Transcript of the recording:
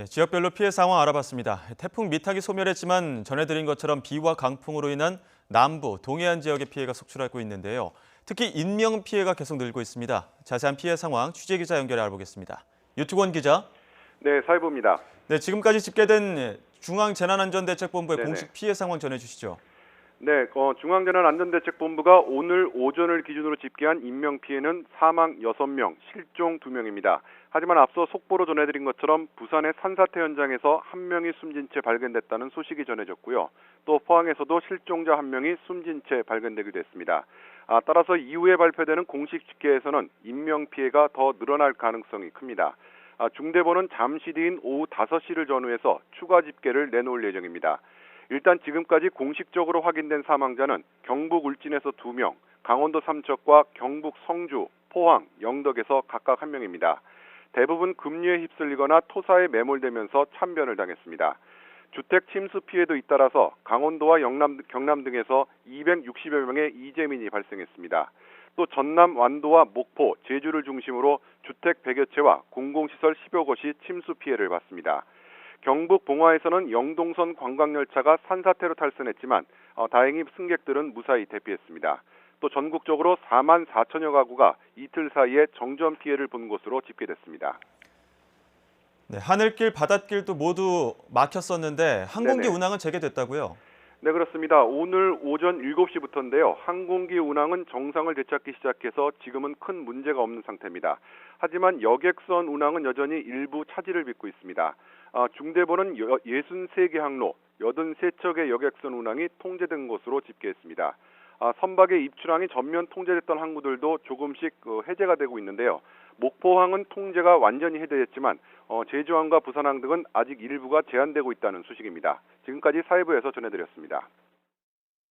네, 지역별로 피해 상황 알아봤습니다. 태풍 미탁이 소멸했지만 전해드린 것처럼 비와 강풍으로 인한 남부, 동해안 지역의 피해가 속출하고 있는데요. 특히 인명 피해가 계속 늘고 있습니다. 자세한 피해 상황 취재기자 연결해 알아보겠습니다. 유튜권 기자. 네, 사회부입니다. 네, 지금까지 집계된 중앙재난안전대책본부의 네네. 공식 피해 상황 전해주시죠. 네, 중앙재난안전대책본부가 오늘 오전을 기준으로 집계한 인명피해는 사망 6명, 실종 2명입니다. 하지만 앞서 속보로 전해드린 것처럼 부산의 산사태 현장에서 한 명이 숨진 채 발견됐다는 소식이 전해졌고요. 또 포항에서도 실종자 한 명이 숨진 채 발견되기도 했습니다. 따라서 이후에 발표되는 공식 집계에서는 인명피해가 더 늘어날 가능성이 큽니다. 중대본은 잠시 뒤인 오후 5시를 전후해서 추가 집계를 내놓을 예정입니다. 일단 지금까지 공식적으로 확인된 사망자는 경북 울진에서 2명, 강원도 삼척과 경북 성주, 포항, 영덕에서 각각 1명입니다. 대부분 급류에 휩쓸리거나 토사에 매몰되면서 참변을 당했습니다. 주택 침수 피해도 잇따라서 강원도와 경남 등에서 260여 명의 이재민이 발생했습니다. 또 전남 완도와 목포, 제주를 중심으로 주택 100여 채와 공공시설 10여 곳이 침수 피해를 봤습니다. 경북 봉화에서는 영동선 관광열차가 산사태로 탈선했지만 다행히 승객들은 무사히 대피했습니다. 또 전국적으로 4만 4천여 가구가 이틀 사이에 정전 피해를 본 것으로 집계됐습니다. 네, 하늘길, 바닷길도 모두 막혔었는데 항공기 네네. 운항은 재개됐다고요? 네, 그렇습니다. 오늘 오전 7시부터인데요. 항공기 운항은 정상을 되찾기 시작해서 지금은 큰 문제가 없는 상태입니다. 하지만 여객선 운항은 여전히 일부 차질을 빚고 있습니다. 중대본은 63개 항로, 83척의 여객선 운항이 통제된 것으로 집계했습니다. 선박의 입출항이 전면 통제됐던 항구들도 조금씩 해제가 되고 있는데요. 목포항은 통제가 완전히 해제됐지만 제주항과 부산항 등은 아직 일부가 제한되고 있다는 소식입니다. 지금까지 사회부에서 전해드렸습니다.